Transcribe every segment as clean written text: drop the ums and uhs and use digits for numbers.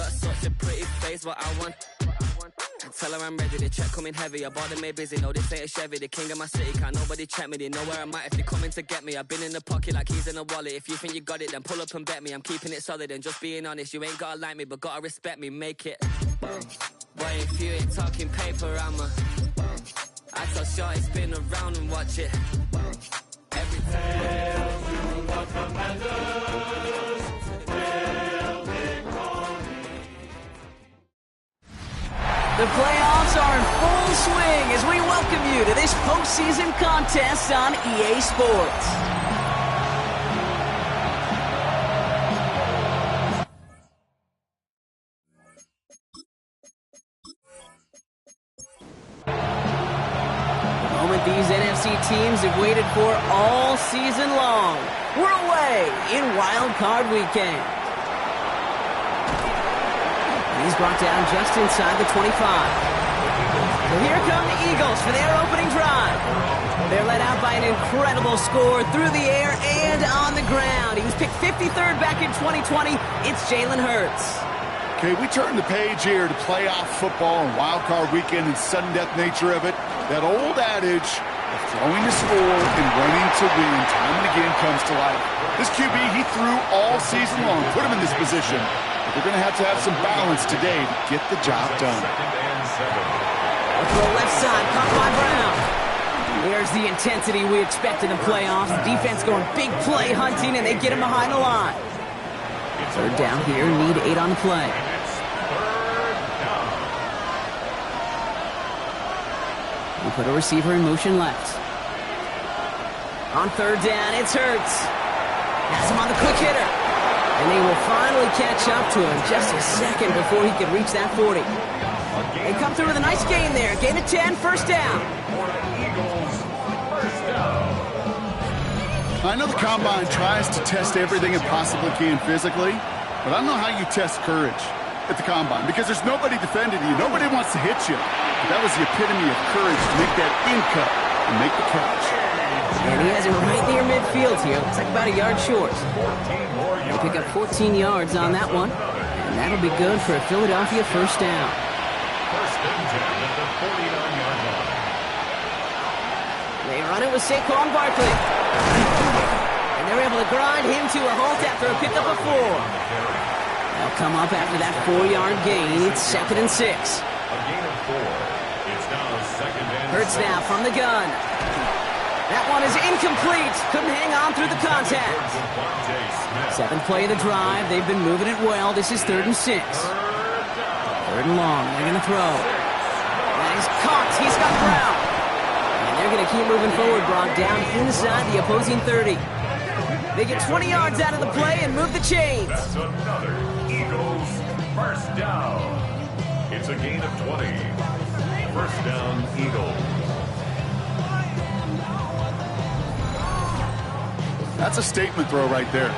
got such a pretty face, what I want. Tell her I'm ready, the check coming heavy. I bought them made busy, no, this ain't a Chevy. The king of my city, can't nobody check me. They know where I'm at if they coming to get me. I've been in the pocket like keys in a wallet. If you think you got it, then pull up and bet me. I'm keeping it solid and just being honest. You ain't gotta like me, but gotta respect me, make it. Boy, if you ain't talking paper, I tell shorty spin around and watch it. Every time. Hail to the Commanders, hail Nick Ronnie. The playoffs are in full swing as we welcome you to this postseason contest on EA Sports. These NFC teams have waited for all season long. We're away in Wild Card Weekend. He's brought down just inside the 25. So here come the Eagles for their opening drive. They're led out by an incredible score through the air and on the ground. He was picked 53rd back in 2020. It's Jalen Hurts. Okay, we turn the page here to playoff football and Wild Card Weekend and sudden death nature of it. That old adage of throwing to score and running to win time and again comes to life. This QB, he threw all season long, put him in this position. But they're going to have some balance today to get the job done. Throw left side, caught by Brown. There's the intensity we expect in the playoffs. The defense going big play hunting, and they get him behind the line. Third down here, need 8 on the play. We put a receiver in motion left. On third down, it's Hurts. Has him on the quick hitter. And they will finally catch up to him just a second before he could reach that 40. They come through with a nice gain there. Gain of 10, first down. I know the Combine tries to test everything it possibly can physically, but I don't know how you test courage at the Combine because there's nobody defending you. Nobody wants to hit you. But that was the epitome of courage to make that in-cut and make the catch. And he has it right near midfield here. Looks like about a yard short. They pick up 14 yards on that one, and that'll be good for a Philadelphia first down. First and 10 at the 49-yard line. They run it with Saquon Barkley. And they're able to grind him to a halt after a pickup of 4. They'll come up after that 4-yard gain. It's 2nd and 6. A gain of 4. It's now 2nd and 6. Hurts now from the gun. That one is incomplete. Couldn't hang on through the contact. 7th play of the drive. They've been moving it well. This is 3rd and 6. 3rd and long. They're going to throw. And he's caught. He's got Brown. And they're going to keep moving forward, Brock, down inside the opposing 30. They get 20 yards out of the play and move the chains. That's another Eagles first down. It's a gain of 20. First down, Eagles. That's a statement throw right there.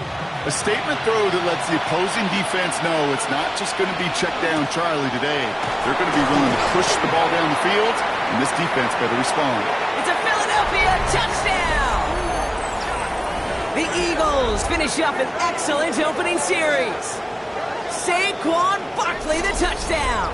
A statement throw that lets the opposing defense know it's not just going to be check down Charlie today. They're going to be willing to push the ball down the field, and this defense better respond. It's a Philadelphia touchdown! The Eagles finish up an excellent opening series. Saquon Barkley, the touchdown.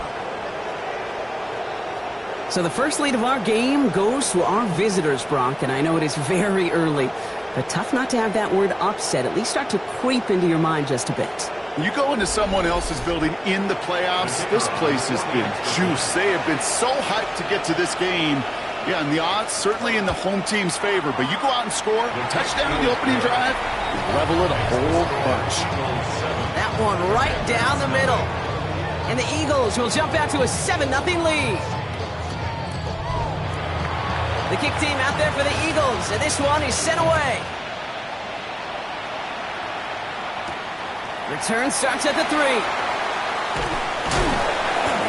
So the first lead of our game goes to our visitors, Brock, and I know it is very early, but tough not to have that word upset at least start to creep into your mind just a bit. You go into someone else's building in the playoffs, this place has been juiced. They have been so hyped to get to this game. Yeah, and the odds certainly in the home team's favor, but you go out and score, touchdown in the opening drive, you level it a whole bunch. That one right down the middle. And the Eagles will jump out to a 7-0 lead. The kick team out there for the Eagles, and this one is sent away. Return starts at the 3.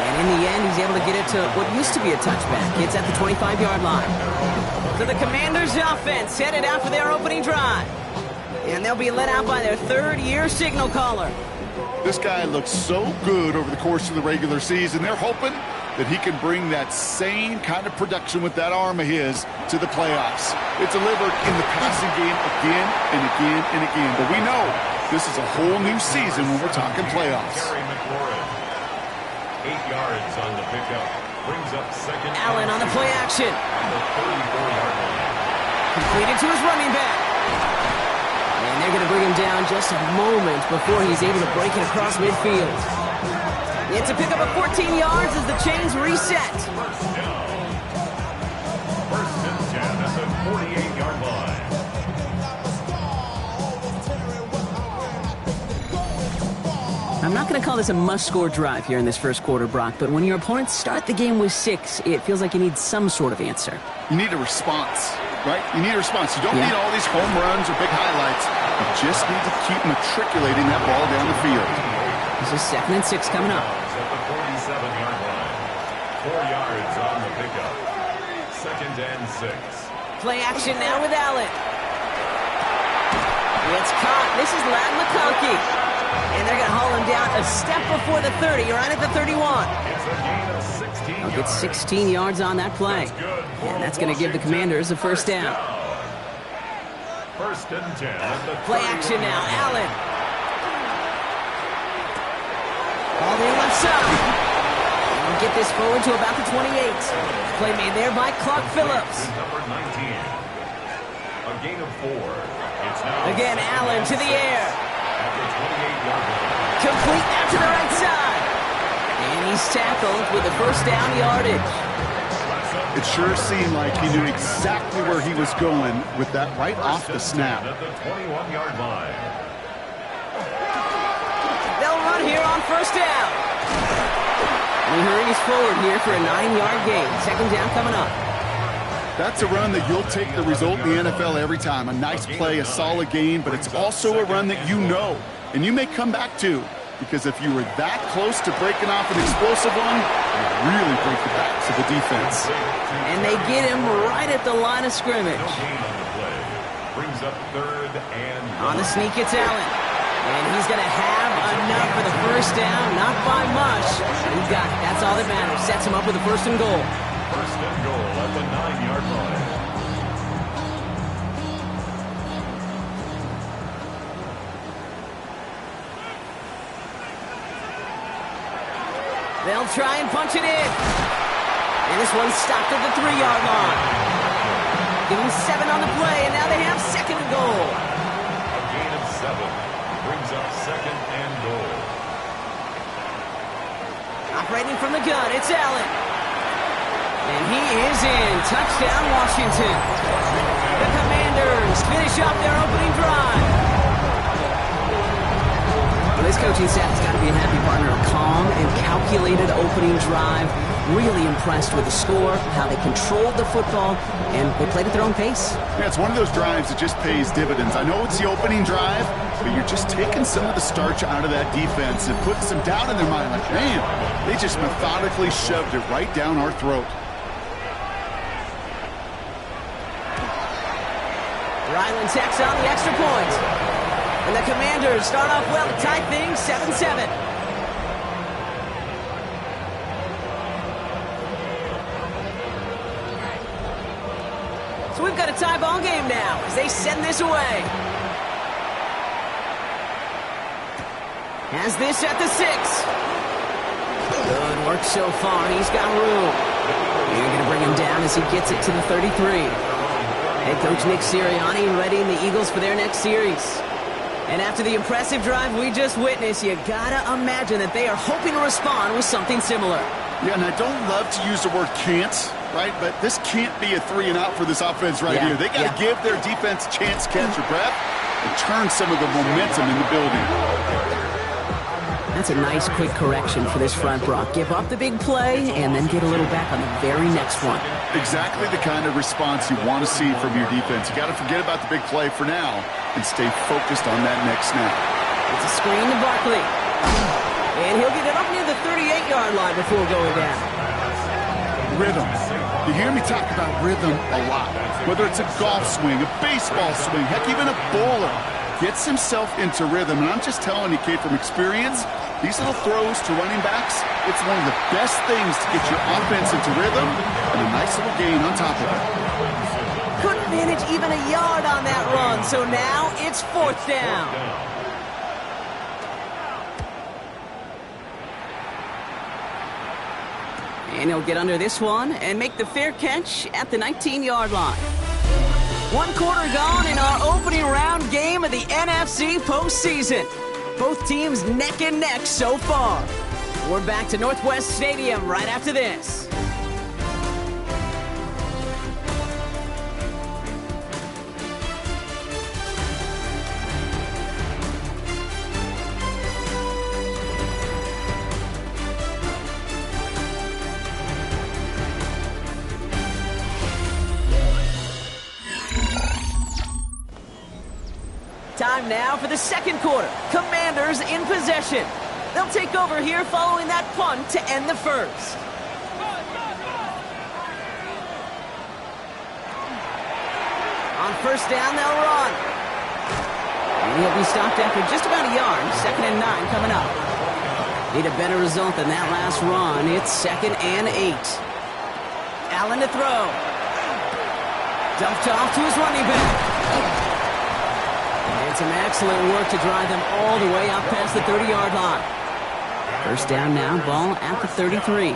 And in the end, he's able to get it to what used to be a touchback. It's at the 25-yard line. So the Commanders' offense headed out for their opening drive. And they'll be led out by their third-year signal caller. This guy looks so good over the course of the regular season. They're hoping that he can bring that same kind of production with that arm of his to the playoffs. It's delivered in the passing game again and again and again. But we know This is a whole new season when we're talking playoffs. 8 yards on the pickup. Brings up second. Allen on the play action. On the 34-yard line. Completed to his running back. And they're going to bring him down just a moment before he's able to break it across midfield. It's a pickup of 14 yards as the chains reset. First and 10 at the 48-yard line. I'm not going to call this a must-score drive here in this first quarter, Brock, but when your opponents start the game with 6, it feels like you need some sort of answer. You need a response, right? You need a response. You don't need all these home runs or big highlights. You just need to keep matriculating that ball down the field. This is 2nd and 6 coming up. At the 47-yard line. 4 yards on the pickup. 2nd and 6. Play action now with Allen. It's caught. This is Ladd McConkey. And they're going to haul him down a step before the 30. You're right at the 31. It's a gain of 16 They'll get 16 yards on that play. And that's going to give the Commanders a first down. First and 10 at the Play action now. Allen. All the left side. And we'll get this forward to about the 28. Play made there by Clark Phillips. Number 19. A gain of 4. It's now Again, Allen to the air. at the 28-yard line. Complete now to the right side. And he's tackled with the first down yardage. It sure seemed like he knew exactly where he was going with that right off the snap. At the 21-yard line. They'll run here on first down. And he hurries forward here for a 9-yard gain. 2nd down coming up. That's a run that you'll take the result in the NFL every time. A nice play, a solid gain, but it's also a run that you know and you may come back to, because if you were that close to breaking off an explosive one, you really break the backs of the defense. And they get him right at the line of scrimmage. No gain on the play. Brings up 3rd and On the sneak, it's Allen. And he's going to have enough for the first down. Not by much, but he's got it. That's all that matters. Sets him up with a 1st and goal. first and goal at the 9-yard line. They'll try and punch it in. And this one's stopped at the 3-yard line. Give him 7 on the play, and now they have 2nd and goal. A gain of 7. Brings up 2nd and goal. Operating from the gun, it's Allen. And he is in. Touchdown, Washington. The Commanders finish off their opening drive. Well, this coaching staff has got to be a happy partner. A calm and calculated opening drive. Really impressed with the score, how they controlled the football, and they played at their own pace. Yeah, it's one of those drives that just pays dividends. I know it's the opening drive, but you're just taking some of the starch out of that defense and putting some doubt in their mind. Like, man, they just methodically shoved it right down our throat. Ryland tacks on the extra point. And the Commanders start off well to tie things 7-7. So we've got a tie ball game now as they send this away. Has this at the 6. Good work so far. He's got room. You're going to bring him down as he gets it to the 33. Head coach Nick Sirianni readying the Eagles for their next series. And after the impressive drive we just witnessed, you gotta imagine that they are hoping to respond with something similar. Yeah, and I don't love to use the word can't, right? But this can't be a 3-and-out for this offense right here. They got to give their defense a chance to catch their breath and turn some of the momentum in the building. That's a nice quick correction for this front, Brock. Give up the big play and then get a little back on the very next one. Exactly the kind of response you want to see from your defense. You got to forget about the big play for now and stay focused on that next snap. It's a screen to Barkley. And he'll get it up near the 38-yard line before going down. Rhythm. You hear me talk about rhythm a lot. Whether it's a golf swing, a baseball swing, heck, even a bowler gets himself into rhythm. And I'm just telling you, kid, from experience, these little throws to running backs, it's one of the best things to get your offense into rhythm and a nice little gain on top of it. Couldn't manage even a yard on that run, so now it's 4th down. And he'll get under this one and make the fair catch at the 19-yard line. 1 quarter gone in our opening round game of the NFC postseason. Both teams neck and neck so far. We're back to Northwest Stadium right after this. Time now for the second quarter. Commanders in possession. They'll take over here following that punt to end the first. On first down, they'll run. And he'll be stopped after just about a yard. 2nd and 9 coming up. Need a better result than that last run. It's 2nd and 8. Allen to throw. Dumped off to his running back. And some excellent work to drive them all the way up past the 30-yard line. First down now, ball at the 33.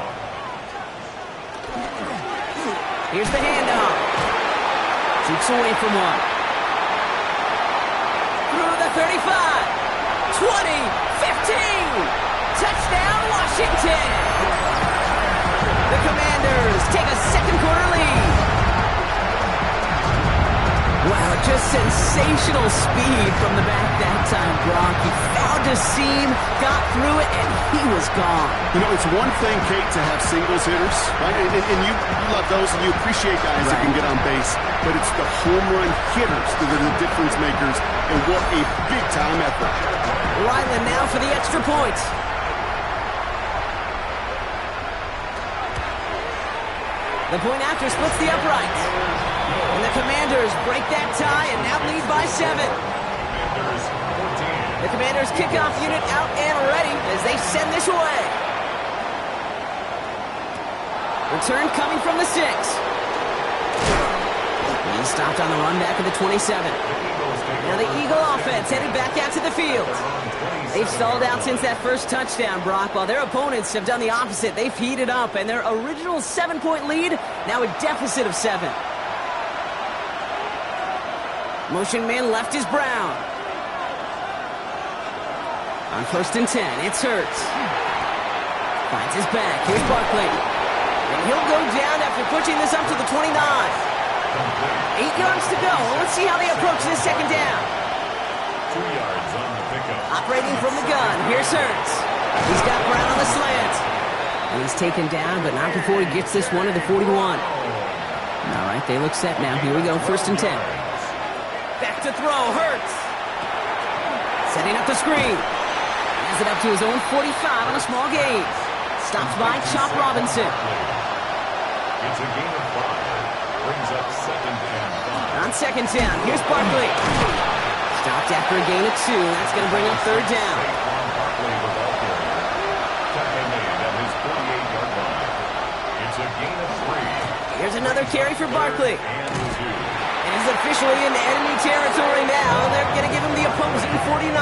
Here's the handoff. Shoots away from one. Through the 35. 20. 15. Touchdown, Washington. The Commanders take a second quarter lead. Wow, just sensational speed from the back that time, Brock. He found a seam, got through it, and he was gone. You know, it's one thing, Kate, to have singles hitters, right? And you love those, and you appreciate guys that can get on base. But it's the home run hitters that are the difference makers, and what a big-time effort. Ryland now for the extra point. The point after splits the upright. And the Commanders break that tie and now lead by 7. The Commanders kickoff unit out and ready as they send this away. Return coming from the 6. He's stopped on the run back at the 27. Now the Eagle offense headed back out to the field. They've stalled out since that first touchdown, Brock, while their opponents have done the opposite. They've heated up, and their original 7-point lead, now a deficit of 7. Motion man left is Brown. On first and 10, it's Hurts. Finds his back. Here's Barkley. And he'll go down after pushing this up to the 29. 8 yards to go. Let's see how they approach this second down. 2 yards on the pickup. Operating from the gun. Here's Hurts. He's got Brown on the slant. And he's taken down, but not before he gets this one to the 41. All right, they look set now. Here we go, first and 10. Back to throw, Hurts. Setting up the screen. Has it up to his own 45 on a small gain. Stops by Chop Robinson. It's a gain of 5. Brings up 2nd and 5. On second down, here's Barkley. Stopped after a gain of 2. That's going to bring up third down. Barkley with all carrier. Tackle made at his 48-yard line. It's a gain of 3. Here's another carry for Barkley. And he's officially in enemy territory now. They're going to give him the opposing 49.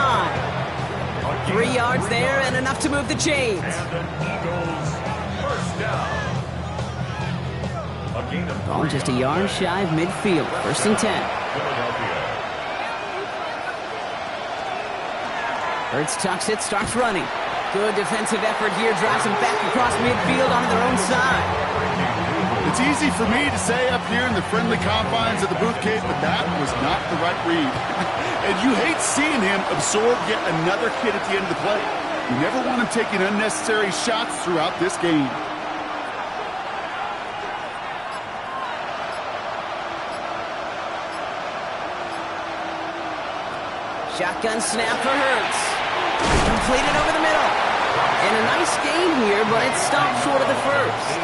3 yards there and enough to move the chains. And the Eagles first down. A gain of 3. Ball just a yard shy of midfield. First and 10. Philadelphia. Hurts tucks it, starts running. Good defensive effort here. Drives them back across midfield onto their own side. It's easy for me to say up here in the friendly confines of the booth, Kate, but that was not the right read. And you hate seeing him absorb yet another hit at the end of the play. You never want him taking unnecessary shots throughout this game. Shotgun snap for Hurts. Completed over the middle. And a nice gain here, but it stopped short of the first.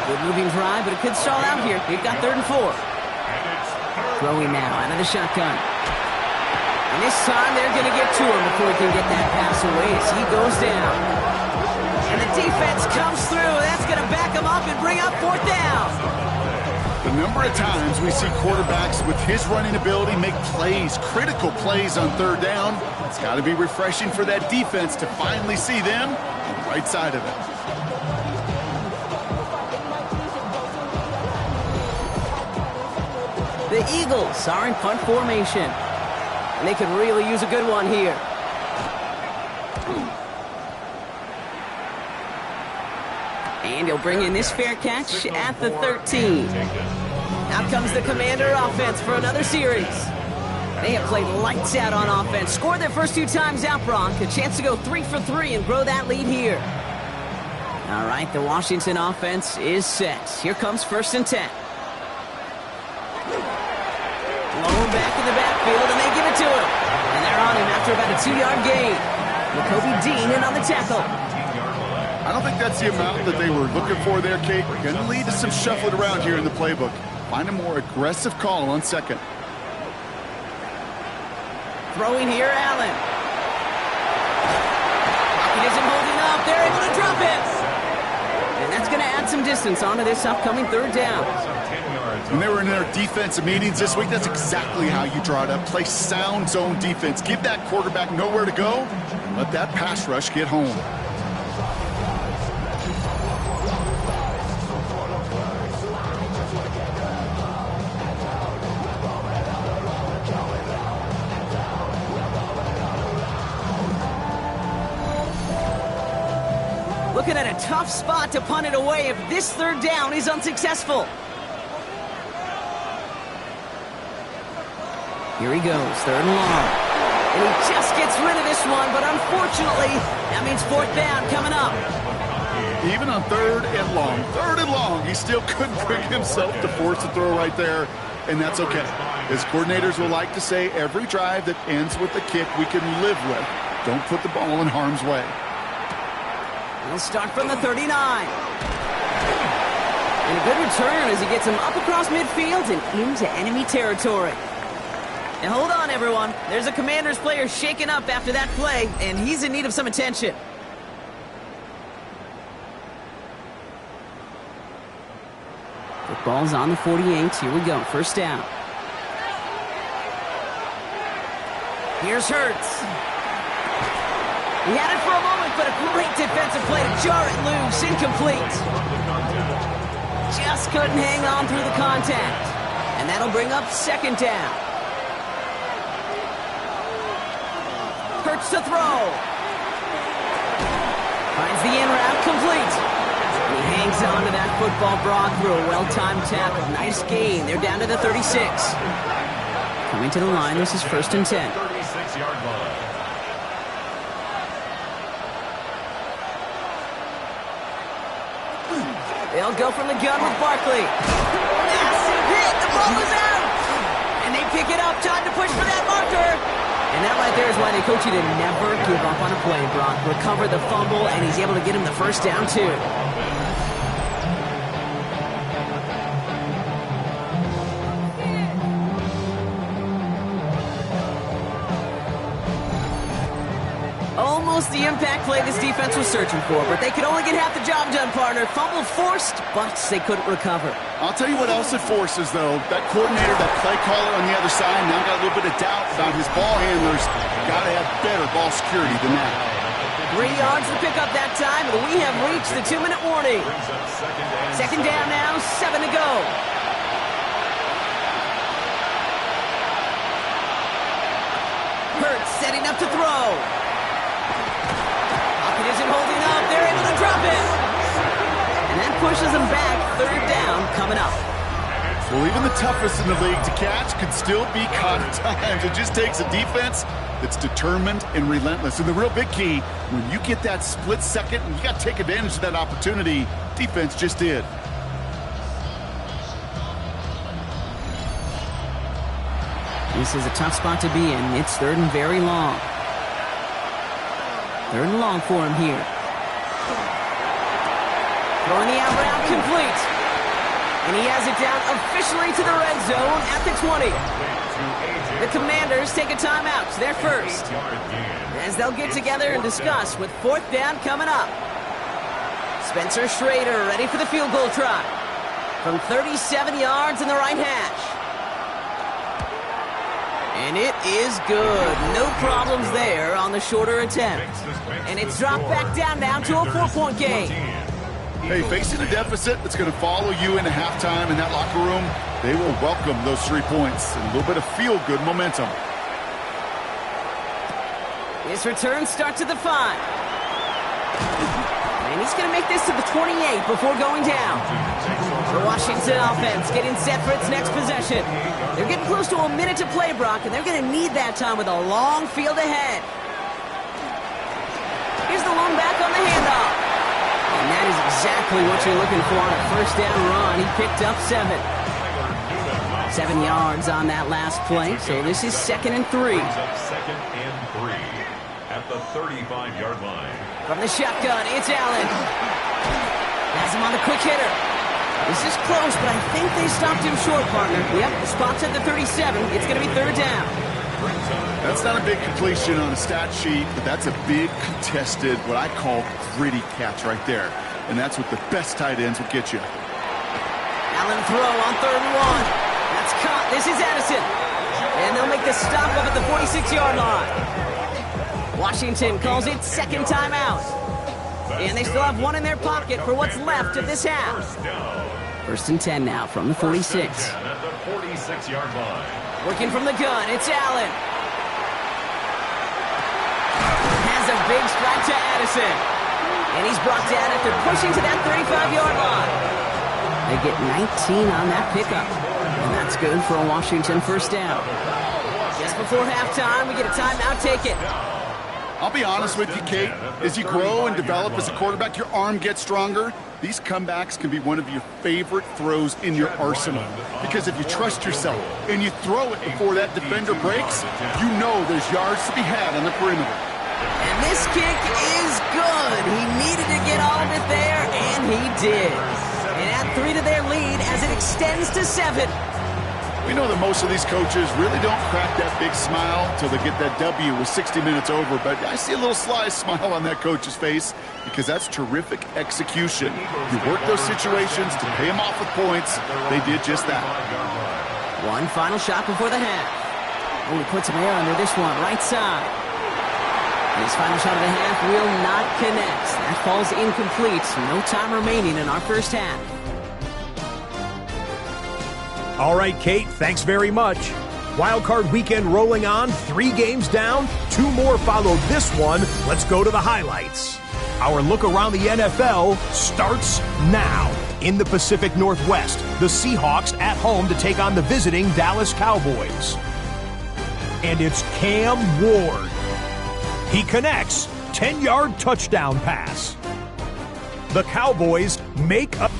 Good moving drive, but it could stall out here. We've got 3rd and 4. Throwing now out of the shotgun. And this time they're going to get to him before he can get that pass away as he goes down. And the defense comes through. That's going to back him up and bring up 4th down. The number of times we see quarterbacks with his running ability make plays, critical plays on 3rd down, it's got to be refreshing for that defense to finally see them on the right side of it. The Eagles are in punt formation. And they could really use a good one here. And he'll bring in this fair catch at the 13. Out comes the Commander offense for another series. They have played lights out on offense. Scored their first 2 times out, Bronk. A chance to go 3 for 3 and grow that lead here. All right, the Washington offense is set. Here comes 1st and 10. Blown back in the backfield, and they give it to him. And they're on him after about a 2-yard gain. Nakobe Dean in on the tackle. I don't think that's the amount that they were looking for there, Kate. Going to lead to some shuffling around here in the playbook. Find a more aggressive call on 2nd. Throwing here, Allen. He isn't holding up. They're able to drop it. And that's going to add some distance onto this upcoming 3rd down. When they were in their defensive meetings this week, that's exactly how you draw it up. Play sound zone defense. Give that quarterback nowhere to go. And let that pass rush get home. Looking at a tough spot to punt it away if this 3rd down is unsuccessful. Here he goes, 3rd and long. And he just gets rid of this one, but unfortunately, that means 4th down coming up. Even on 3rd and long, he still couldn't bring himself to force the throw right there, and that's okay. As coordinators will like to say, every drive that ends with a kick we can live with. Don't put the ball in harm's way. He'll start from the 39. And a good return as he gets him up across midfield and into enemy territory. And hold on, everyone. There's a Commanders player shaken up after that play, and he's in need of some attention. The ball's on the 48. Here we go. 1st down. Here's Hurts. He had it for a moment, but a great defensive play to jar it loose. Incomplete. Just couldn't hang on through the contact. And that'll bring up 2nd down. Hurts to throw. Finds the in route complete. And he hangs on to that football broad through a well-timed tackle. Nice gain. They're down to the 36. Coming to the line, this is 1st and 10. 36-yard line. They'll go from the gun with Barkley. Massive hit. The ball is out. And they pick it up. Time to push for that marker. And that right there is why they coach you to never give up on a play, Brock. Recover the fumble, and he's able to get him the 1st down, too. Almost the impact play this defense was searching for, but they could only get half the job done, partner. Fumble forced, but they couldn't recover. I'll tell you what else it forces, though. That coordinator, that play caller on the other side, now got a little bit of doubt about his ball handlers. Got to have better ball security than that. 3 yards to pick up that time, but we have reached the 2-minute warning. 2nd down now, 7 to go. Hurts setting up to throw. It isn't holding up. They're able to drop it. And that pushes them back. 3rd down coming up. Well, even the toughest in the league to catch could still be caught at times. It just takes a defense that's determined and relentless. And the real big key, when you get that split second, and you got to take advantage of that opportunity, defense just did. This is a tough spot to be in. It's 3rd and very long. 3rd and long for him here. Throwing the out route complete. And he has it down officially to the red zone at the 20. The Commanders take a timeout. They're first. As they'll get together and discuss with 4th down coming up. Spencer Schrader ready for the field goal try. From 37 yards in the right hash. And it is good. No problems there on the shorter attempt. And it's dropped back down to a 4-point game. Hey, facing a deficit that's going to follow you into halftime in that locker room, they will welcome those 3 points and a little bit of feel-good momentum. His return starts at the 5. And he's going to make this to the 28 before going down. The Washington offense getting set for its next possession. They're getting close to a minute to play, Brock, and they're going to need that time with a long field ahead. Here's the lone back on the handoff. And that is exactly what you're looking for on a first down run. He picked up 7. 7 yards on that last play, so this is 2nd and 3. Second and 3 at the 35-yard line. From the shotgun, it's Allen. Has him on the quick hitter. This is close, but I think they stopped him short, partner. Yep, the spot's at the 37. It's going to be 3rd down. That's not a big completion on a stat sheet, but that's a big contested, what I call gritty catch right there. And that's what the best tight ends will get you. Allen throw on 3rd and 1. That's caught. This is Addison. And they'll make the stop up at the 46-yard line. Washington calls it 2nd timeout. And they still have 1 in their pocket for what's left of this half. 1st and 10 now from the 46. At the 46-yard line. Working from the gun, it's Allen. Has a big strike to Addison. And he's brought down after pushing to that 35-yard line. They get 19 on that pickup. And that's good for a Washington first down. Just before halftime, we get a timeout taken. I'll be honest with you, Kate. As you grow and develop as a quarterback, your arm gets stronger. These comebacks can be one of your favorite throws in your arsenal. Because if you trust yourself and you throw it before that defender breaks, you know there's yards to be had on the perimeter. And this kick is good. He needed to get all of it there, and he did. And add 3 to their lead as it extends to 7. We know that most of these coaches really don't crack that big smile till they get that W with 60 minutes over, but I see a little sly smile on that coach's face because that's terrific execution. You work those situations to pay them off with points. They did just that. One final shot before the half. Oh, he puts some air under this one, right side. And his final shot of the half will not connect. That falls incomplete. No time remaining in our first half. All right, Kate, thanks very much. Wildcard weekend rolling on, 3 games down, 2 more follow this one. Let's go to the highlights. Our look around the NFL starts now. In the Pacific Northwest, the Seahawks at home to take on the visiting Dallas Cowboys. And it's Cam Ward. He connects, 10-yard touchdown pass. The Cowboys make a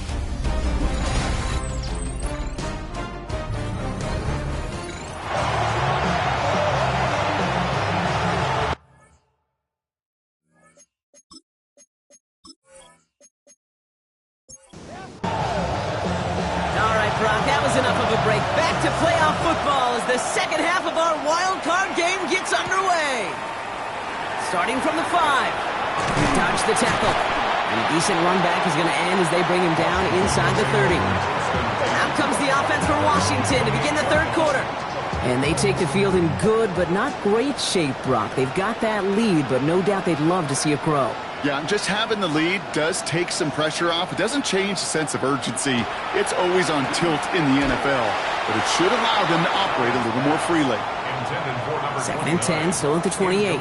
starting from the 5. He dodged the tackle. And a decent run back is going to end as they bring him down inside the 30. Out comes the offense for Washington to begin the 3rd quarter. And they take the field in good but not great shape, Brock. They've got that lead, but no doubt they'd love to see it grow. Yeah, just having the lead does take some pressure off. It doesn't change the sense of urgency. It's always on tilt in the NFL. But it should allow them to operate a little more freely. 2nd and 10, still at the 28.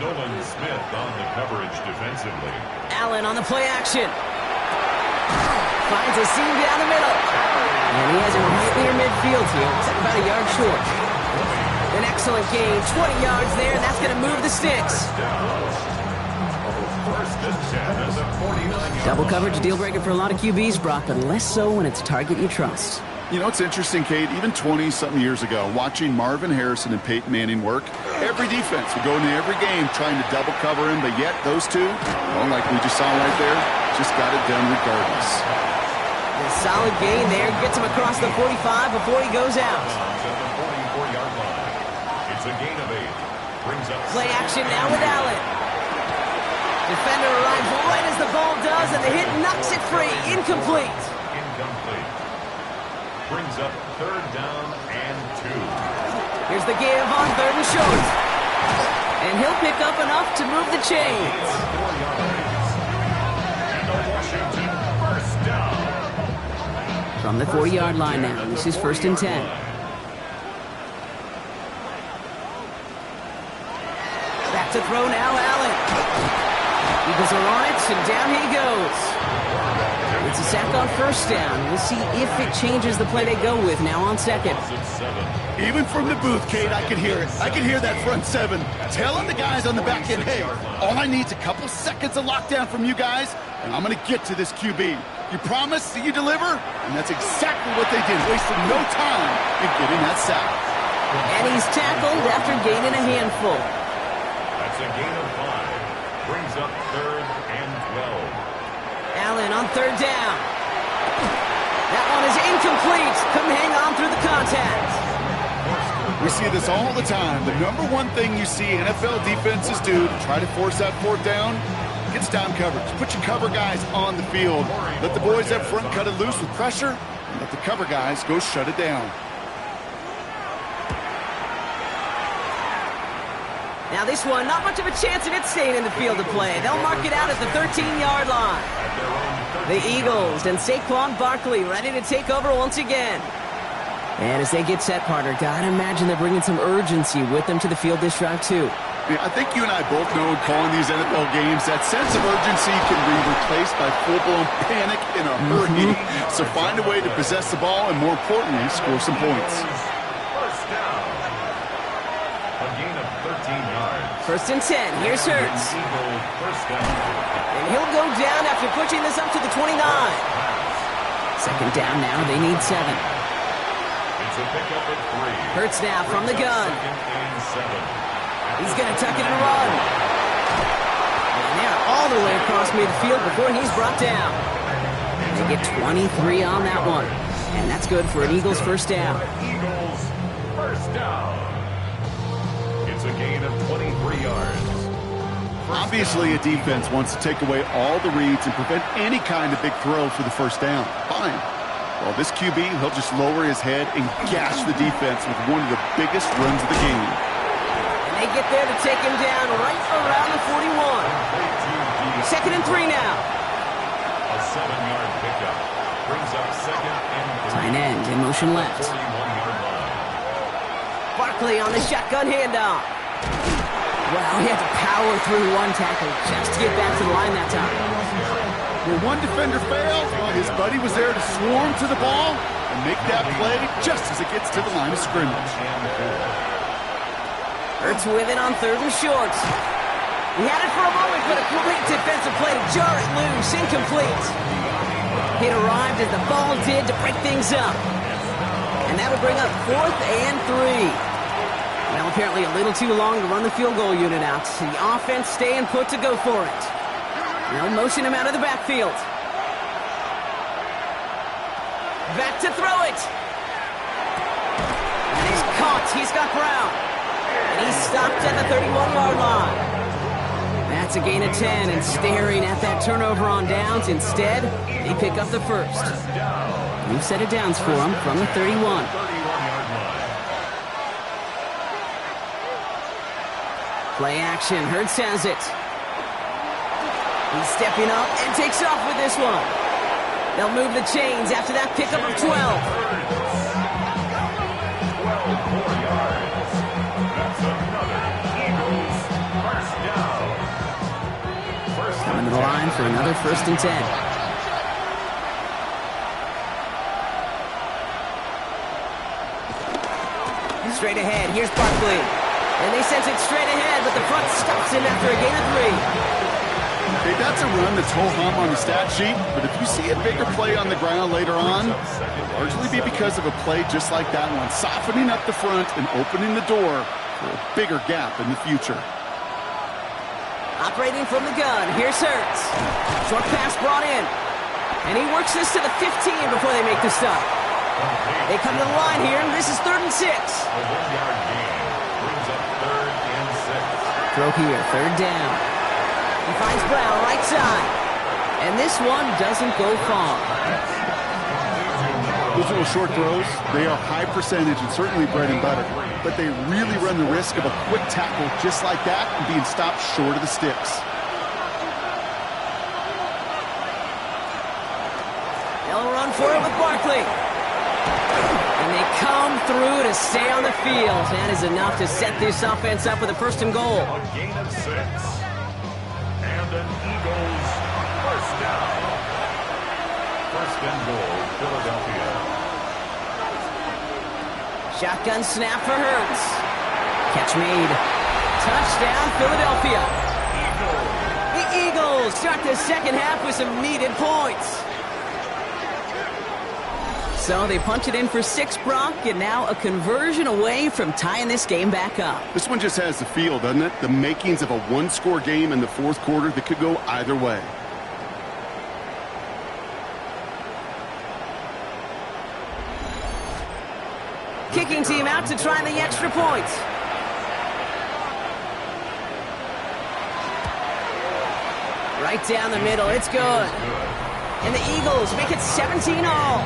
Nolan Smith on the coverage defensively. Allen on the play action. Finds a seam down the middle. And he has him right near midfield here. It's about a yard short. An excellent gain. 20 yards there, and that's going to move the sticks. Double coverage, deal breaker for a lot of QBs, Brock, but less so when it's a target you trust. You know, it's interesting, Kate, even 20-something years ago, watching Marvin Harrison and Peyton Manning work, every defense would go into every game trying to double cover him, but yet those two, well, like we just saw right there, just got it done regardless. A solid gain there, gets him across the 45 before he goes out. It's a gain of 8. Brings up play action now with Allen. Defender arrives right as the ball does, and the hit knocks it free. Incomplete. Brings up 3rd down and 2. Here's the give on 3rd and short. And he'll pick up enough to move the chains. the 40-yard line now. This is 1st and 10. Back to throw now, Allen. Eagles are on it, and down he goes. It's a sack on 1st down. We'll see if it changes the play they go with now on 2nd. Even from the booth, Kate, I could hear it. I could hear that front 7 telling the guys on the back end, hey, all I need is a couple seconds of lockdown from you guys, and I'm going to get to this QB. You promise that you deliver? And that's exactly what they did, wasting no time in getting that sack. And he's tackled after gaining a handful. That's a gain of 5. Brings up 3rd and 12. Allen on 3rd down. That one is incomplete. Couldn't hang on through the contact. We see this all the time. The number one thing you see NFL defenses do to try to force that 4th down, gets down coverage. Put your cover guys on the field. Let the boys up front cut it loose with pressure, and let the cover guys go shut it down. Now this one, not much of a chance of it staying in the field of play. They'll mark it out at the 13-yard line. The Eagles and Saquon Barkley ready to take over once again. And as they get set, partner, gotta imagine they're bringing some urgency with them to the field this drive too. I think you and I both know in calling these NFL games that sense of urgency can be replaced by full-blown panic in a hurry. So find a way to possess the ball and, more importantly, score some points. First down. A gain of 13 yards. 1st and 10. Here's Hurts. Eagles first down. And he'll go down after pushing this up to the 29. 2nd down now. They need 7. It's a pickup at 3. Hurts now from the gun. 2nd and 7. He's going to tuck it and run. And they're all the way across midfield before he's brought down. They get 23 on that one. And that's good for an Eagles 1st down. Eagles first down. It's a gain of 23 yards. Obviously, a defense wants to take away all the reads and prevent any kind of big throw for the 1st down. Fine. Well, this QB, he'll just lower his head and gash the defense with one of the biggest runs of the game. They get there to take him down right around the 41. 2nd and 3 now. A 7-yard pickup. Brings up 2nd and 3. Tight end in motion left. 41-yard line. Barkley on the shotgun handoff. Well, he had to power through one tackle just to get back to the line that time. When one defender failed, his buddy was there to swarm to the ball and make that play just as it gets to the line of scrimmage. Hurts with it on 3rd and short. He had it for a moment, but a great defensive play to jar it loose. Incomplete. It arrived as the ball did to break things up. And that'll bring up 4th and 3. Well, apparently a little too long to run the field goal unit out. The offense staying put to go for it. They'll motion him out of the backfield. Back to throw it. And he's caught. He's got Brown. And he's stopped at the 31-yard line. That's a gain of 10, and staring at that turnover on downs. Instead, they pick up the 1st. New set of downs for him from the 31. Play action. Hurts has it. He's stepping up and takes off with this one. They'll move the chains after that pickup of 12. 12 yards. That's another Eagles first down. Coming to the line for another 1st and 10. Straight ahead. Here's Barkley. And they sense it straight ahead, but the front stops him after a gain of 3. Okay, that's a run that's ho-hum on the stat sheet, but if you see a bigger play on the ground later on, it'll largely be because of a play just like that one, softening up the front and opening the door for a bigger gap in the future. Operating from the gun, here's Hurts. Short pass brought in. And he works this to the 15 before they make the stop. They come to the line here, and this is 3rd and 6. A 1-yard gain brings up 3rd and 6. Throw here, 3rd down. He finds Brown right side. And this one doesn't go far. Those little short throws, they are high percentage and certainly bread and butter. But they really run the risk of a quick tackle just like that and being stopped short of the sticks. They'll run for it with Barkley. comb through to stay on the field. That is enough to set this offense up with a first and goal. A gain of 6. And an Eagles first down. First and goal, Philadelphia. Shotgun snap for Hurts. Catch made. Touchdown, Philadelphia. The Eagles start the second half with some needed points. So they punch it in for 6, Brock, and now a conversion away from tying this game back up. This one just has the feel, doesn't it? The makings of a one-score game in the fourth quarter that could go either way. Kicking team out to try the extra points. Right down the middle, it's good. And the Eagles make it 17 all.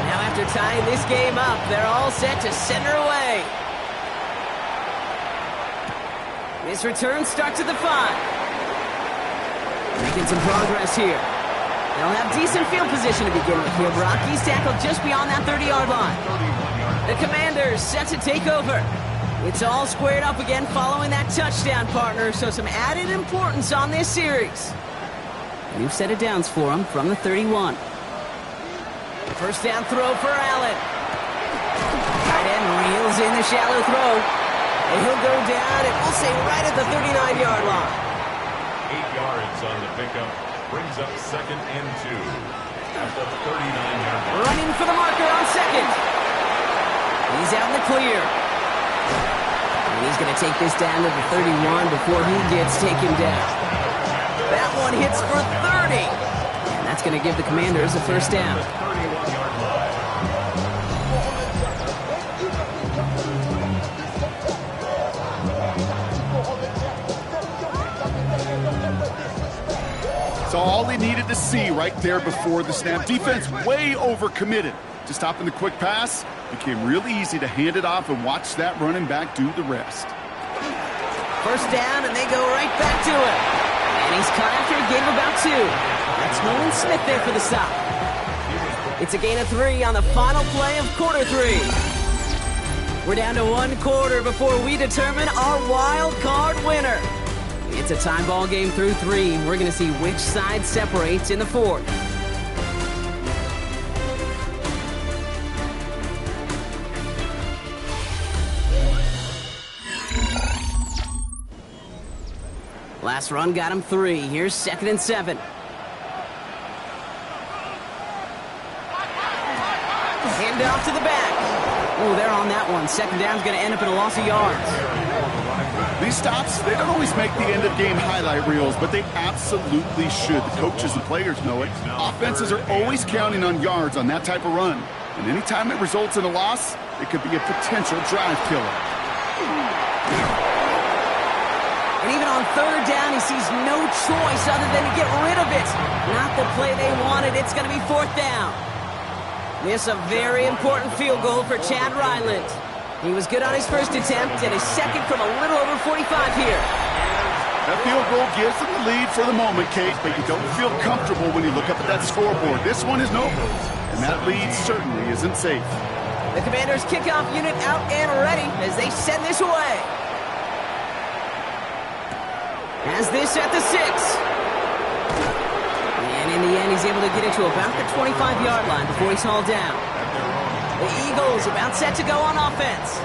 Now after tying this game up, they're all set to send her away. This return starts at the 5. Making some progress here. They'll have decent field position to begin with here. Brock, he's tackled just beyond that 30-yard line. The Commanders set to take over. It's all squared up again following that touchdown, partner, so some added importance on this series. New set of downs for him from the 31. First down throw for Allen. Tight end reels in the shallow throw. And he'll go down, and we'll say right at the 39-yard line. 8 yards on the pickup. Brings up 2nd and 2. At the 39-yard line. Running for the marker on 2nd. He's out in the clear. And he's going to take this down to the 31 before he gets taken down. That one hits for 30. And that's going to give the Commanders a first down. So all he needed to see right there before the snap. Defense way overcommitted to stopping the quick pass. Became really easy to hand it off and watch that running back do the rest. First down, and they go right back to it. And he's caught after a gain of about 2. That's Nolan Smith there for the stop. It's a gain of 3 on the final play of quarter 3. We're down to 1 quarter before we determine our wild card winner. It's a tie ball game through 3. We're going to see which side separates in the 4th. Last run got him 3. Here's 2nd and 7. Hand off to the back. Oh, they're on that one. 2nd down's going to end up in a loss of yards. These stops, they don't always make the end-of-game highlight reels, but they absolutely should. The coaches and players know it. Offenses are always counting on yards on that type of run. And anytime it results in a loss, it could be a potential drive killer. And even on 3rd down, he sees no choice other than to get rid of it. Not the play they wanted. It's going to be 4th down. This a very important field goal for Chad Ryland. He was good on his first attempt and his second from a little over 45 here. That field goal gives them the lead for the moment, Kate, but you don't feel comfortable when you look up at that scoreboard. This one is no good, and that lead certainly isn't safe. The Commanders' kickoff unit out and ready as they send this away. Has this at the 6. And in the end, he's able to get it to about the 25-yard line before he's hauled down. The Eagles about set to go on offense.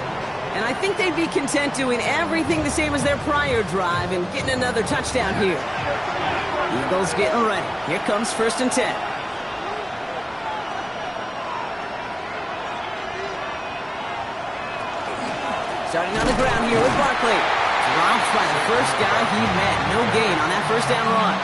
And I think they'd be content doing everything the same as their prior drive and getting another touchdown here. Eagles getting ready. Here comes 1st and 10. Starting on the ground here with Barkley. Dropped by the first guy he met. No gain on that 1st down run.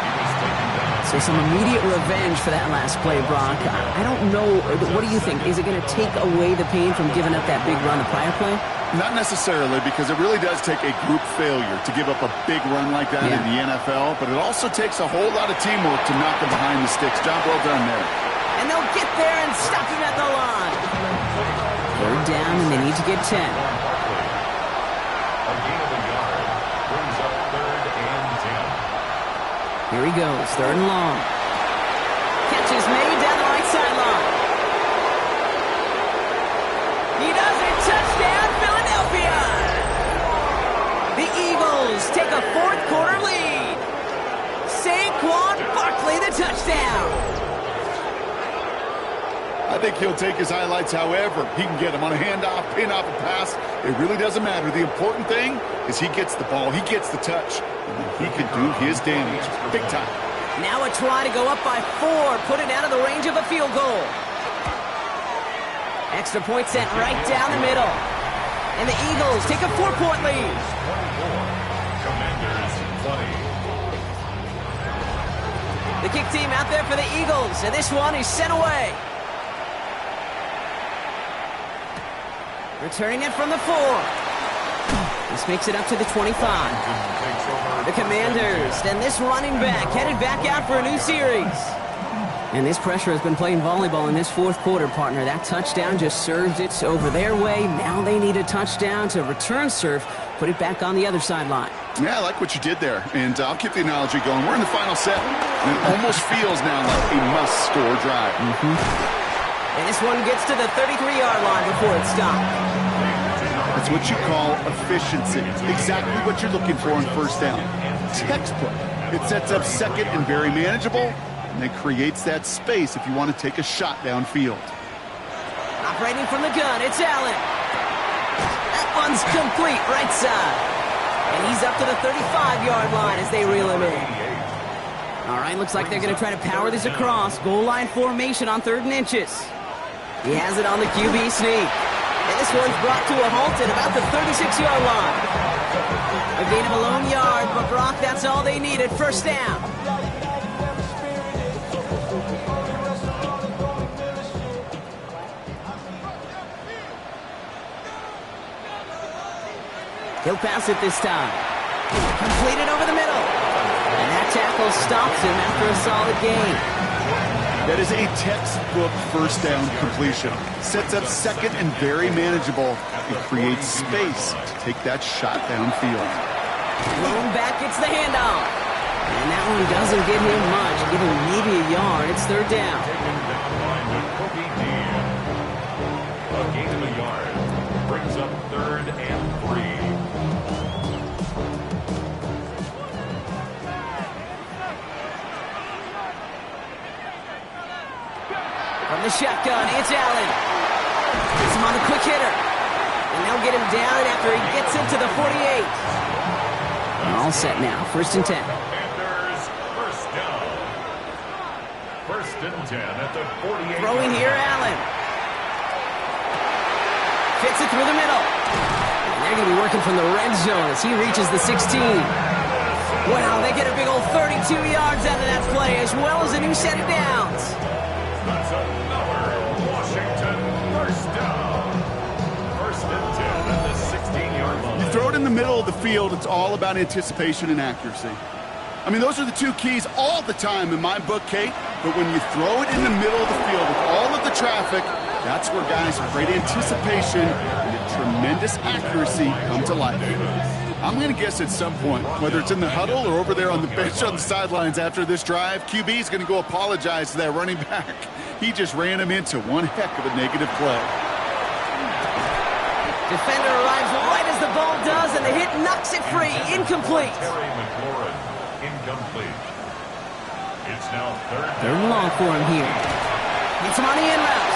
So some immediate revenge for that last play, Brock. I don't know. What do you think? Is it going to take away the pain from giving up that big run the prior play? Not necessarily, because it really does take a group failure to give up a big run like that in the NFL, but it also takes a whole lot of teamwork to knock them behind the sticks. Job well done there. And they'll get there and stop him at the line. 3rd down, and they need to get 10. Here he goes, 3rd and long. Catch is made down the right sideline. He does it, touchdown, Philadelphia! The Eagles take a 4th quarter lead. Saquon Barkley, the touchdown. I think he'll take his highlights however he can get them on a handoff, pin off a pass. It really doesn't matter. The important thing is he gets the ball, he gets the touch, and then he can do his damage big time. Now a try to go up by 4, put it out of the range of a field goal. Extra point sent right down the middle. And the Eagles take a 4-point lead. 24, Commanders 20. The kick team out there for the Eagles, and this one is sent away. Returning it from the 4. This makes it up to the 25. The Commanders, and this running back headed back out for a new series. And this pressure has been playing volleyball in this 4th quarter, partner. That touchdown just served it over their way. Now they need a touchdown to return serve, put it back on the other sideline. Yeah, I like what you did there, and I'll keep the analogy going. We're in the final set, and it almost feels now like a must-score drive. And this one gets to the 33-yard line before it stopped. That's what you call efficiency. Exactly what you're looking for on 1st down. Textbook. It sets up 2nd and very manageable, and it creates that space if you want to take a shot downfield. Operating from the gun, it's Allen. That one's complete, right side. And he's up to the 35-yard line as they reel him in. All right, looks like they're going to try to power this across. Goal line formation on 3rd and inches. He has it on the QB sneak. And this one's brought to a halt at about the 36-yard line. A gain of a lone yard, but Brock, that's all they needed. 1st down. He'll pass it this time. Completed over the middle. And that tackle stops him after a solid gain. That is a textbook 1st down completion. Sets up 2nd and very manageable. It creates space to take that shot downfield. Lone back gets the handoff. And that one doesn't give him much. Give him maybe a yard. It's 3rd down. A gain of a yard brings up 3rd and 3. From the shotgun, it's Allen. Gets him on the quick hitter. And they'll get him down after he gets into the 48. All set now, 1st and 10. Commanders 1st down. 1st and 10 at the 48. Throwing here, Allen. Fits it through the middle. And they're going to be working from the red zone as he reaches the 16. Wow, they get a big old 32 yards out of that play as well as a new set of downs. That's another Washington 1st down. 1st and 10 at the 16-yard line. You throw it in the middle of the field, it's all about anticipation and accuracy. I mean, those are the 2 keys all the time in my book, Kate. But when you throw it in the middle of the field with all of the traffic, that's where guys with great anticipation and tremendous accuracy come to life. I'm going to guess at some point, whether it's in the huddle or over there on the bench on the sidelines after this drive, QB is going to go apologize to that running back. He just ran him into one heck of a negative play. Defender arrives right as the ball does, and the hit knocks it free. Incomplete. Terry McLaurin, incomplete. It's now 3rd and long for him here. Gets him on the in route.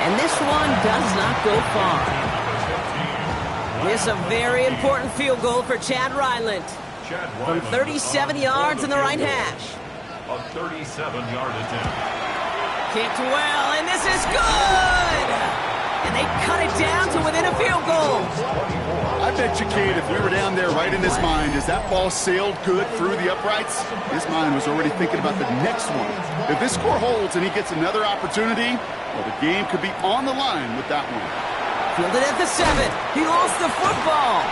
And this one does not go far. This is a very important field goal for Chad Ryland. From 37 yards in the right hash. A 37-yard attempt. Kicked well, and this is good! And they cut it down to within a field goal. I bet you, Kate, if we were down there right in his mind, as that ball sailed good through the uprights, his mind was already thinking about the next one. If this score holds and he gets another opportunity, well, the game could be on the line with that one. Fielded at the 7. He lost the football.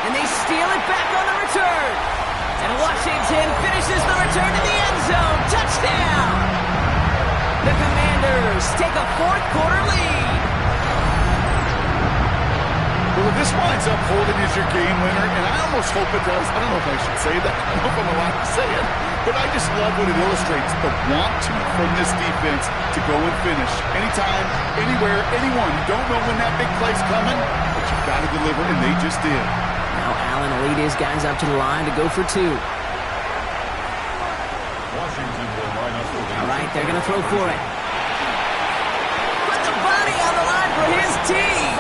And they steal it back on the return. And Washington finishes the return in the end zone. Touchdown! The Commanders take a 4th quarter lead. Well, if this winds up holding as your game winner, and I almost hope it does. I don't know if I should say that. I don't know if I'm allowed to say it. but I just love what it illustrates, the want to from this defense to go and finish. Anytime, anywhere, anyone. You don't know when that big play's coming, but you've got to deliver, and they just did. Now Allen will lead his guys up to the line to go for two. All right, they're going to throw for it. Put the body on the line for his team.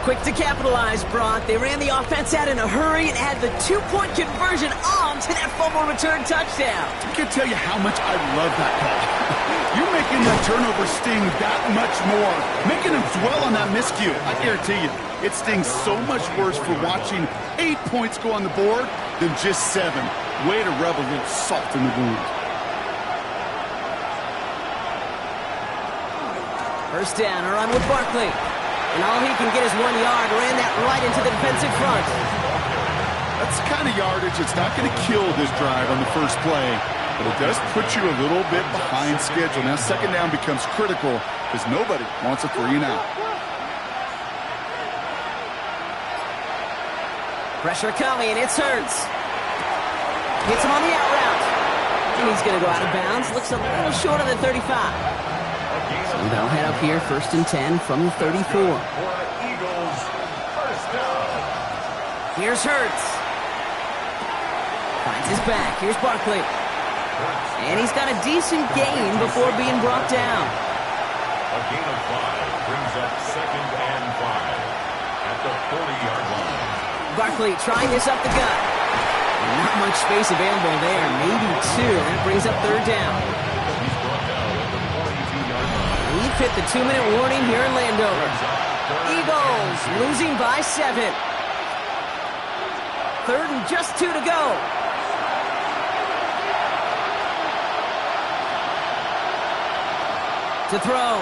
Quick to capitalize, Brock. They ran the offense out in a hurry and had the two-point conversion on to that fumble return touchdown. I can't tell you how much I love that call. You're making that turnover sting that much more, making them dwell on that miscue. I guarantee you, it stings so much worse for watching 8 points go on the board than just 7. Way to rub a little salt in the wound. First down, a run with Barkley. And all he can get is 1 yard. Ran that right into the defensive front. That's the kind of yardage that's not going to kill this drive on the first play, but it does put you a little bit behind schedule. Now second down becomes critical because nobody wants a 3 and out. Pressure coming, it's Hurts. Hits him on the out route. And he's going to go out of bounds. Looks a little short of the 35. So they'll head up here, 1st and 10 from the 34. Here's Hurts. Finds his back. Here's Barkley. And he's got a decent gain before being brought down. A gain of 5 brings up 2nd and 5 at the 40-yard line. Barkley trying this up the gut. Not much space available there. Maybe 2. That brings up 3rd down. He's brought down at the 42-yard line. We've hit the 2-minute warning here in Landover. Eagles losing by 7. 3rd and just 2 to go. To throw.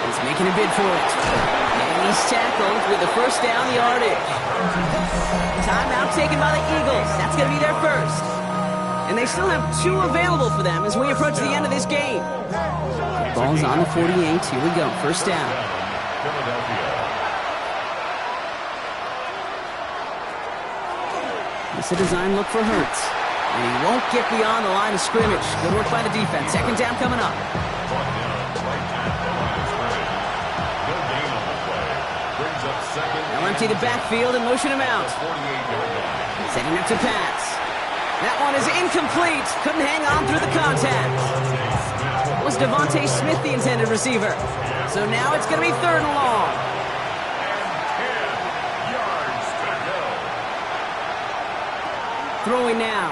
He's making a bid for it. And he's tackled with the first down yardage. Timeout taken by the Eagles. That's going to be their first. And they still have 2 available for them as we approach the end of this game. Ball's on the 48. Here we go. First down. It's a design look for Hurts. And he won't get beyond the line of scrimmage. Good work by the defense. Second down coming up. They'll empty the backfield and motion him out. Setting up to pass. That one is incomplete. Couldn't hang on through the contact. It was Devontae Smith, the intended receiver. So now it's going to be 3rd and long. Throwing now.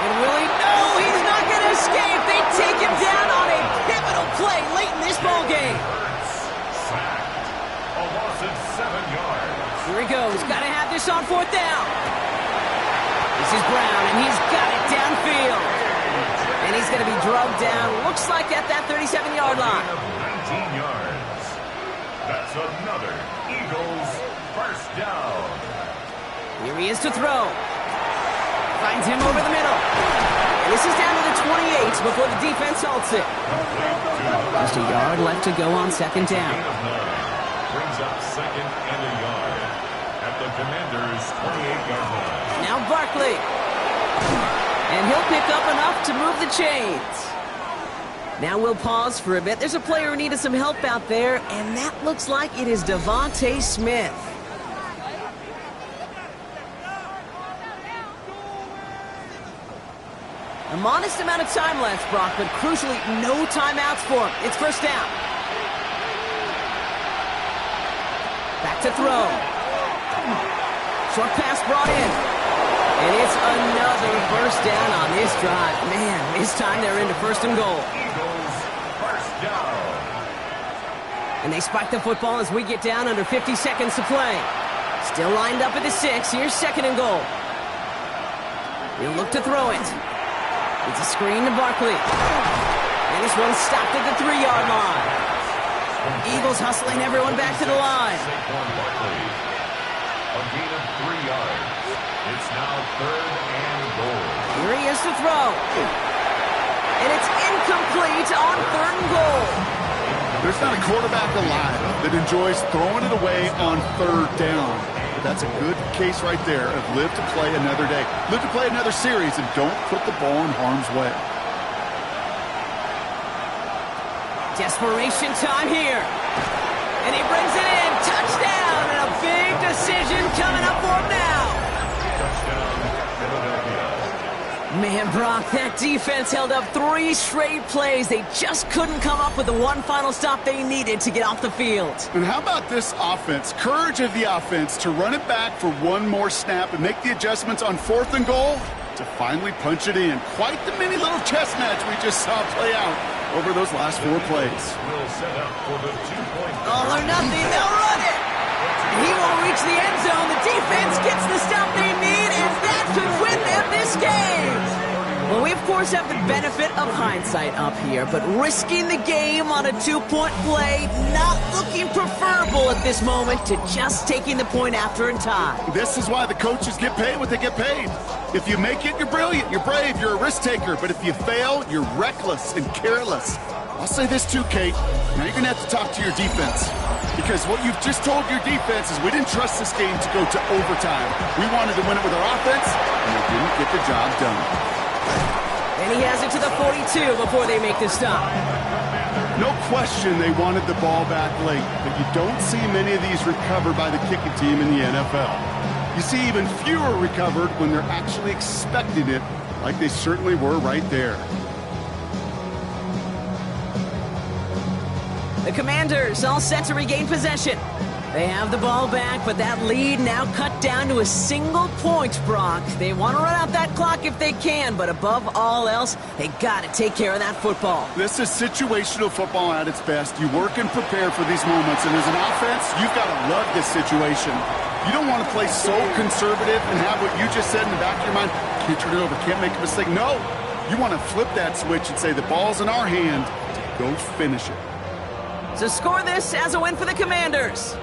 And will he? No, he's not going to escape. They take him down on a pivotal play late in this ball game. A loss of 7 yards. Here he goes. Got to have this on 4th down. This is Brown, and he's got it downfield. And he's going to be drugged down. Looks like at that 37-yard line. 19 yards. That's another Eagles first down. Here he is to throw. Finds him over the middle. And this is down to the 28 before the defense halts it. Just a yard left to go on 2nd down. Brings up 2nd and a yard at the Commanders' 28-yard line. Now Barkley. And he'll pick up enough to move the chains. Now we'll pause for a bit. There's a player who needed some help out there, and that looks like it is Devontae Smith. A modest amount of time left, Brock, but crucially, no timeouts for him. It's first down. Back to throw. Short pass brought in. And it's another first down on this drive. Man, this time they're into 1st and goal. Eagles first down. And they spike the football as we get down under 50 seconds to play. Still lined up at the 6. Here's 2nd and goal. He'll look to throw it. It's a screen to Barkley. And this one's stopped at the 3-yard line. Eagles hustling everyone back to the line. Saquon Barkley. A gain of 3 yards. It's now 3rd and goal. Here he is to throw. And it's incomplete on 3rd and goal. There's not a quarterback alive that enjoys throwing it away on 3rd down. That's a good case right there of live to play another day. Live to play another series and don't put the ball in harm's way. Desperation time here. And he brings it in. Touchdown! And a big decision coming up for him now. Touchdown, Philadelphia. Man, Brock, that defense held up 3 straight plays. They just couldn't come up with the one final stop they needed to get off the field. And how about this offense? Courage of the offense to run it back for one more snap and make the adjustments on 4th and goal to finally punch it in. Quite the mini little chess match we just saw play out over those last 4 plays. Will set up for the 2-point. All or nothing, they'll run it. He won't reach the end zone. The defense gets the stop they need, and that could win them this game. Well, we, of course, have the benefit of hindsight up here, but risking the game on a 2-point play, not looking preferable at this moment to just taking the point after in time. This is why the coaches get paid what they get paid. If you make it, you're brilliant, you're brave, you're a risk taker. But if you fail, you're reckless and careless. I'll say this too, Kate. Now you're going to have to talk to your defense. Because what you've just told your defense is we didn't trust this game to go to overtime. We wanted to win it with our offense, and we didn't get the job done. And he has it to the 42 before they make the stop. No question they wanted the ball back late, but you don't see many of these recovered by the kicking team in the NFL. You see even fewer recovered when they're actually expecting it, like they certainly were right there. The Commanders all set to regain possession. They have the ball back, but that lead now cut down to a single point, Brock. They want to run out that clock if they can, but above all else, they got to take care of that football. This is situational football at its best. You work and prepare for these moments, and as an offense, you've got to love this situation. You don't want to play so conservative and have what you just said in the back of your mind, can't turn it over, can't make a mistake. No, you want to flip that switch and say the ball's in our hand, go finish it. So score this as a win for the Commanders.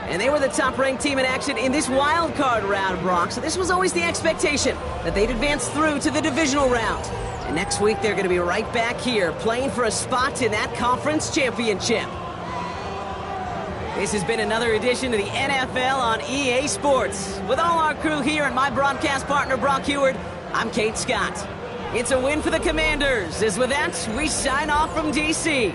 And they were the top-ranked team in action in this wild card round, Brock. So this was always the expectation, that they'd advance through to the divisional round. And next week, they're going to be right back here, playing for a spot in that conference championship. This has been another edition of the NFL on EA Sports. With all our crew here and my broadcast partner, Brock Huard, I'm Kate Scott. It's a win for the Commanders, as with that, we sign off from D.C.